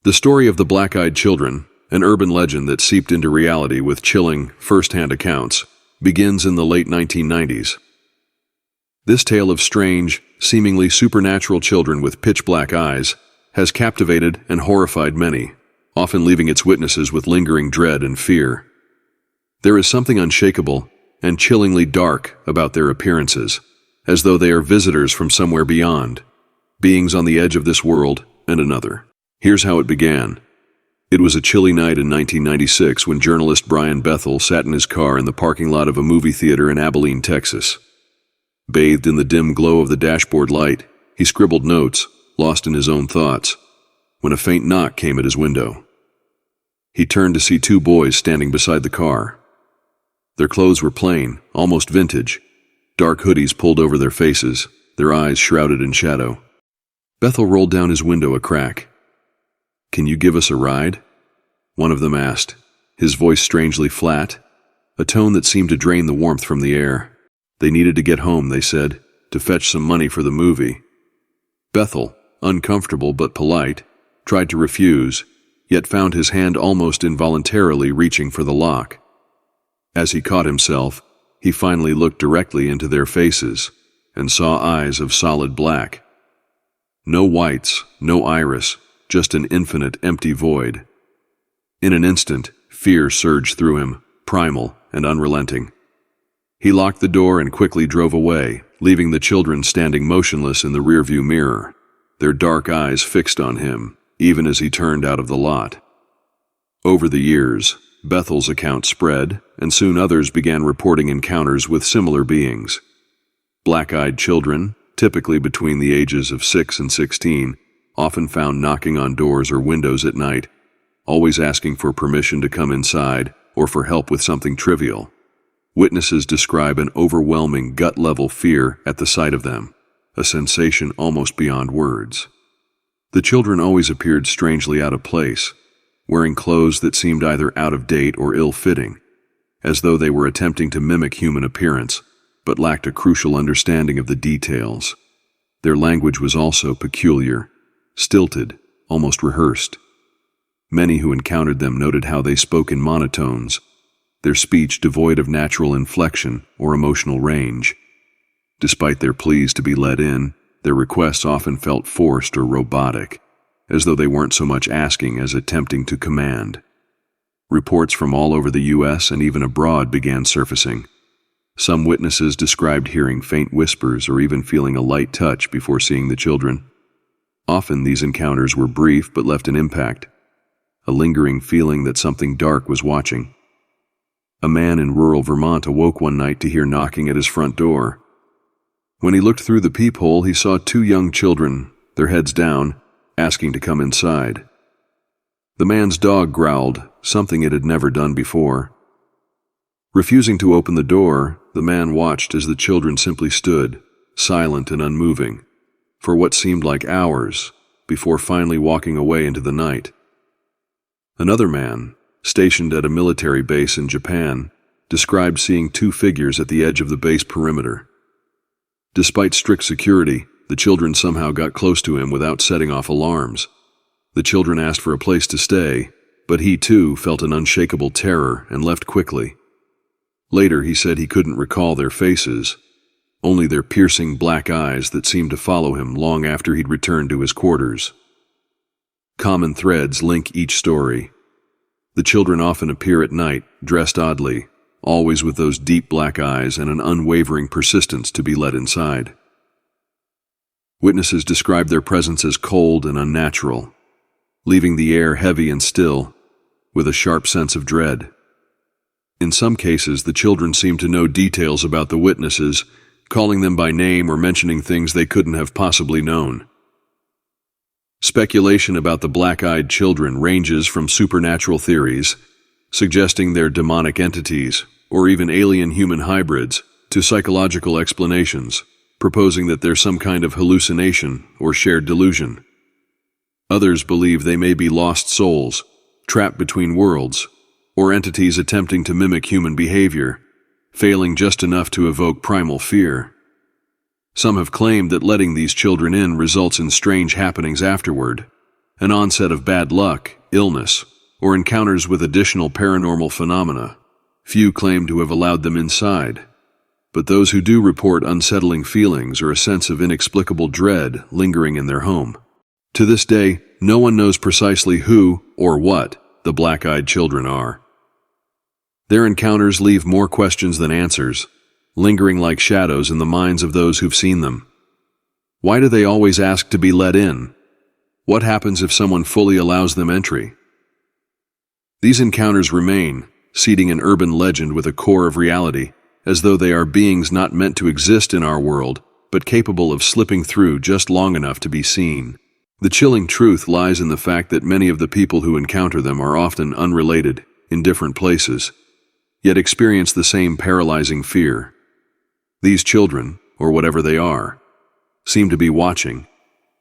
The story of the black-eyed children, an urban legend that seeped into reality with chilling, first-hand accounts, begins in the late 1990s. This tale of strange, seemingly supernatural children with pitch-black eyes has captivated and horrified many, often leaving its witnesses with lingering dread and fear. There is something unshakable and chillingly dark about their appearances, as though they are visitors from somewhere beyond, beings on the edge of this world and another. Here's how it began. It was a chilly night in 1996 when journalist Brian Bethel sat in his car in the parking lot of a movie theater in Abilene, Texas. Bathed in the dim glow of the dashboard light, he scribbled notes, lost in his own thoughts, when a faint knock came at his window. He turned to see two boys standing beside the car. Their clothes were plain, almost vintage, dark hoodies pulled over their faces, their eyes shrouded in shadow. Bethel rolled down his window a crack. "Can you give us a ride?" one of them asked, his voice strangely flat, a tone that seemed to drain the warmth from the air. They needed to get home, they said, to fetch some money for the movie. Bethel, uncomfortable but polite, tried to refuse, yet found his hand almost involuntarily reaching for the lock. As he caught himself, he finally looked directly into their faces and saw eyes of solid black. No whites, no iris, just an infinite empty void. In an instant, fear surged through him, primal and unrelenting. He locked the door and quickly drove away, leaving the children standing motionless in the rearview mirror, their dark eyes fixed on him, even as he turned out of the lot. Over the years, Bethel's account spread, and soon others began reporting encounters with similar beings. Black-eyed children, typically between the ages of 6 and 16, often found knocking on doors or windows at night, always asking for permission to come inside or for help with something trivial. Witnesses describe an overwhelming gut-level fear at the sight of them, a sensation almost beyond words. The children always appeared strangely out of place, wearing clothes that seemed either out of date or ill-fitting, as though they were attempting to mimic human appearance, but lacked a crucial understanding of the details. Their language was also peculiar, stilted, almost rehearsed. Many who encountered them noted how they spoke in monotones, their speech devoid of natural inflection or emotional range. Despite their pleas to be let in, their requests often felt forced or robotic, as though they weren't so much asking as attempting to command. Reports from all over the U.S. and even abroad began surfacing. Some witnesses described hearing faint whispers or even feeling a light touch before seeing the children. Often these encounters were brief but left an impact, a lingering feeling that something dark was watching. A man in rural Vermont awoke one night to hear knocking at his front door. When he looked through the peephole, he saw two young children, their heads down, asking to come inside. The man's dog growled, something it had never done before. Refusing to open the door, the man watched as the children simply stood, silent and unmoving, for what seemed like hours, before finally walking away into the night. Another man, stationed at a military base in Japan, described seeing two figures at the edge of the base perimeter. Despite strict security, the children somehow got close to him without setting off alarms. The children asked for a place to stay, but he too felt an unshakable terror and left quickly. Later he said he couldn't recall their faces, only their piercing black eyes that seemed to follow him long after he'd returned to his quarters. Common threads link each story. The children often appear at night, dressed oddly, always with those deep black eyes and an unwavering persistence to be let inside. Witnesses describe their presence as cold and unnatural, leaving the air heavy and still, with a sharp sense of dread. In some cases, the children seemed to know details about the witnesses, calling them by name or mentioning things they couldn't have possibly known. Speculation about the black-eyed children ranges from supernatural theories, suggesting they're demonic entities, or even alien-human hybrids, to psychological explanations, proposing that there's some kind of hallucination or shared delusion. Others believe they may be lost souls, trapped between worlds, or entities attempting to mimic human behavior, failing just enough to evoke primal fear. Some have claimed that letting these children in results in strange happenings afterward, an onset of bad luck, illness, or encounters with additional paranormal phenomena. Few claim to have allowed them inside, but those who do report unsettling feelings or a sense of inexplicable dread lingering in their home. To this day, no one knows precisely who or what the black-eyed children are. Their encounters leave more questions than answers, lingering like shadows in the minds of those who've seen them. Why do they always ask to be let in? What happens if someone fully allows them entry? These encounters remain, seeding an urban legend with a core of reality, as though they are beings not meant to exist in our world, but capable of slipping through just long enough to be seen. The chilling truth lies in the fact that many of the people who encounter them are often unrelated, in different places, yet experience the same paralyzing fear. These children, or whatever they are, seem to be watching,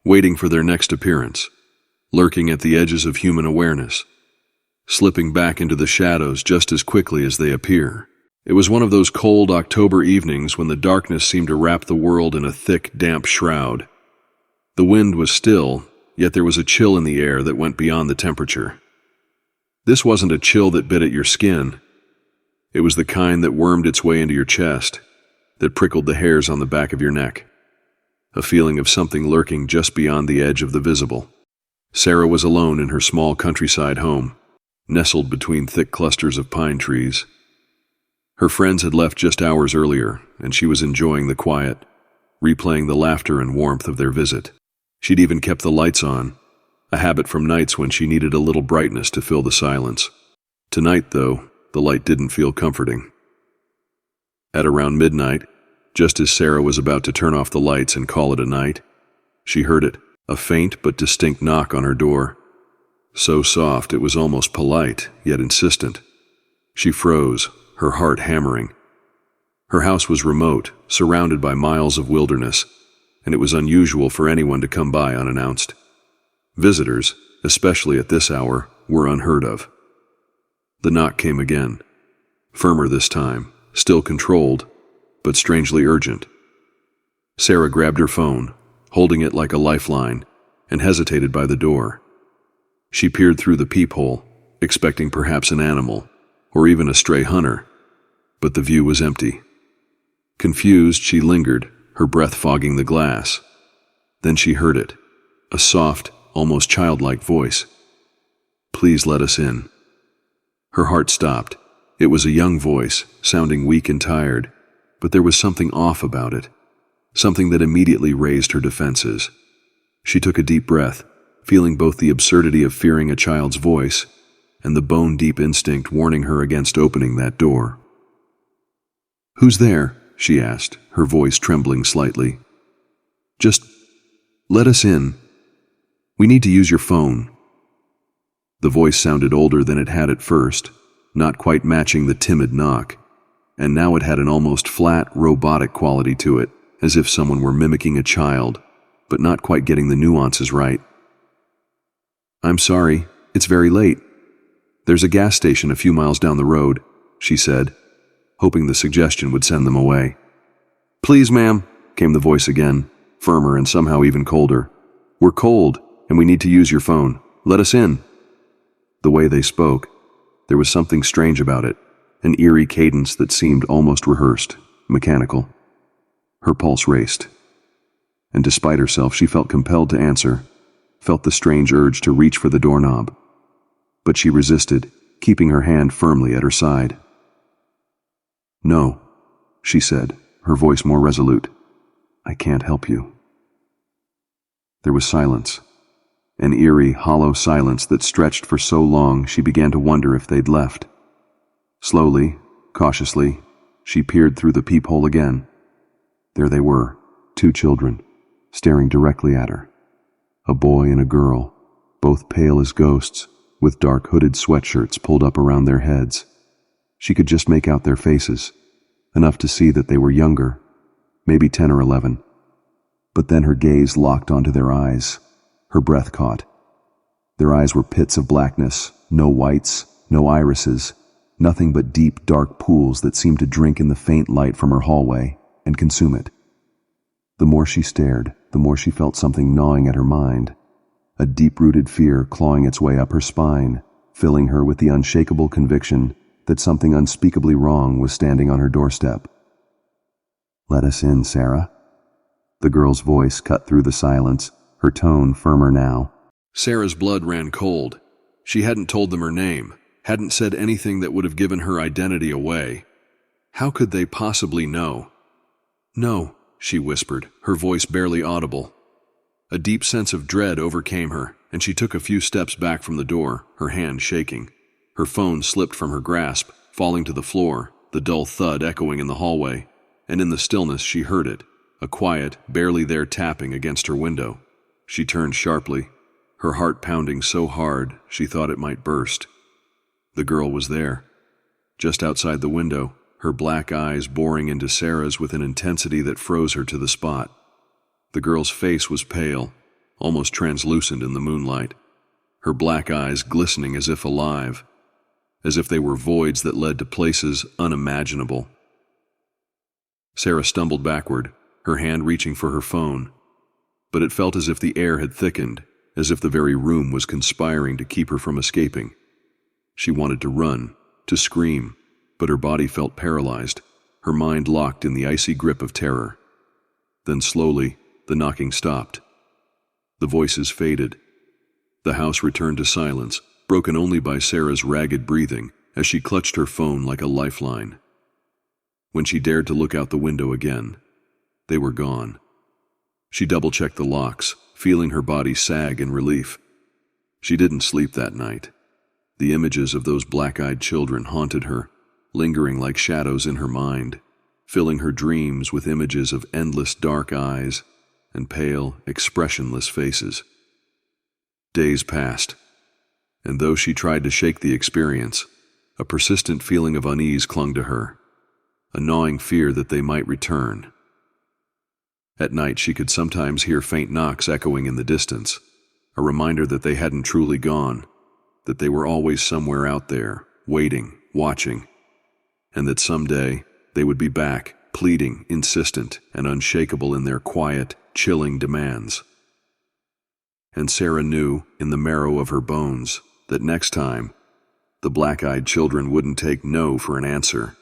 waiting for their next appearance, lurking at the edges of human awareness, slipping back into the shadows just as quickly as they appear. It was one of those cold October evenings when the darkness seemed to wrap the world in a thick, damp shroud. The wind was still, yet there was a chill in the air that went beyond the temperature. This wasn't a chill that bit at your skin. It was the kind that wormed its way into your chest, that prickled the hairs on the back of your neck. A feeling of something lurking just beyond the edge of the visible. Sarah was alone in her small countryside home, nestled between thick clusters of pine trees. Her friends had left just hours earlier, and she was enjoying the quiet, replaying the laughter and warmth of their visit. She'd even kept the lights on, a habit from nights when she needed a little brightness to fill the silence. Tonight, though, the light didn't feel comforting. At around midnight, just as Sarah was about to turn off the lights and call it a night, she heard it, a faint but distinct knock on her door. So soft it was almost polite, yet insistent. She froze, her heart hammering. Her house was remote, surrounded by miles of wilderness, and it was unusual for anyone to come by unannounced. Visitors, especially at this hour, were unheard of. The knock came again, firmer this time, still controlled, but strangely urgent. Sarah grabbed her phone, holding it like a lifeline, and hesitated by the door. She peered through the peephole, expecting perhaps an animal, or even a stray hunter, but the view was empty. Confused, she lingered, her breath fogging the glass. Then she heard it, a soft, almost childlike voice. "Please let us in." Her heart stopped. It was a young voice, sounding weak and tired, but there was something off about it, something that immediately raised her defenses. She took a deep breath, feeling both the absurdity of fearing a child's voice and the bone-deep instinct warning her against opening that door. "Who's there?" she asked, her voice trembling slightly. "Just let us in. We need to use your phone." The voice sounded older than it had at first, not quite matching the timid knock, and now it had an almost flat, robotic quality to it, as if someone were mimicking a child, but not quite getting the nuances right. "I'm sorry, it's very late. There's a gas station a few miles down the road," she said, hoping the suggestion would send them away. "Please, ma'am," came the voice again, firmer and somehow even colder. "We're cold, and we need to use your phone. Let us in." The way they spoke, there was something strange about it, an eerie cadence that seemed almost rehearsed, mechanical. Her pulse raced, and despite herself, she felt compelled to answer, felt the strange urge to reach for the doorknob. But she resisted, keeping her hand firmly at her side. "No," she said, her voice more resolute. "I can't help you." There was silence, an eerie, hollow silence that stretched for so long she began to wonder if they'd left. Slowly, cautiously, she peered through the peephole again. There they were, two children, staring directly at her. A boy and a girl, both pale as ghosts, with dark hooded sweatshirts pulled up around their heads. She could just make out their faces, enough to see that they were younger, maybe 10 or 11. But then her gaze locked onto their eyes. Her breath caught. Their eyes were pits of blackness, no whites, no irises, nothing but deep, dark pools that seemed to drink in the faint light from her hallway and consume it. The more she stared, the more she felt something gnawing at her mind, a deep-rooted fear clawing its way up her spine, filling her with the unshakable conviction that something unspeakably wrong was standing on her doorstep. "Let us in, Sarah." The girl's voice cut through the silence, her tone firmer now. Sarah's blood ran cold. She hadn't told them her name, hadn't said anything that would have given her identity away. How could they possibly know? "No," she whispered, her voice barely audible. A deep sense of dread overcame her, and she took a few steps back from the door, her hand shaking. Her phone slipped from her grasp, falling to the floor, the dull thud echoing in the hallway, and in the stillness she heard it, a quiet, barely there tapping against her window. She turned sharply, her heart pounding so hard she thought it might burst. The girl was there, just outside the window, her black eyes boring into Sarah's with an intensity that froze her to the spot. The girl's face was pale, almost translucent in the moonlight, her black eyes glistening as if alive, as if they were voids that led to places unimaginable. Sarah stumbled backward, her hand reaching for her phone, but it felt as if the air had thickened, as if the very room was conspiring to keep her from escaping. She wanted to run, to scream, but her body felt paralyzed, her mind locked in the icy grip of terror. Then slowly, the knocking stopped. The voices faded. The house returned to silence, broken only by Sarah's ragged breathing as she clutched her phone like a lifeline. When she dared to look out the window again, they were gone. She double-checked the locks, feeling her body sag in relief. She didn't sleep that night. The images of those black-eyed children haunted her, lingering like shadows in her mind, filling her dreams with images of endless dark eyes and pale, expressionless faces. Days passed, and though she tried to shake the experience, a persistent feeling of unease clung to her, a gnawing fear that they might return. At night she could sometimes hear faint knocks echoing in the distance, a reminder that they hadn't truly gone, that they were always somewhere out there, waiting, watching, and that someday they would be back, pleading, insistent, and unshakable in their quiet, chilling demands. And Sarah knew, in the marrow of her bones, that next time, the black-eyed children wouldn't take no for an answer.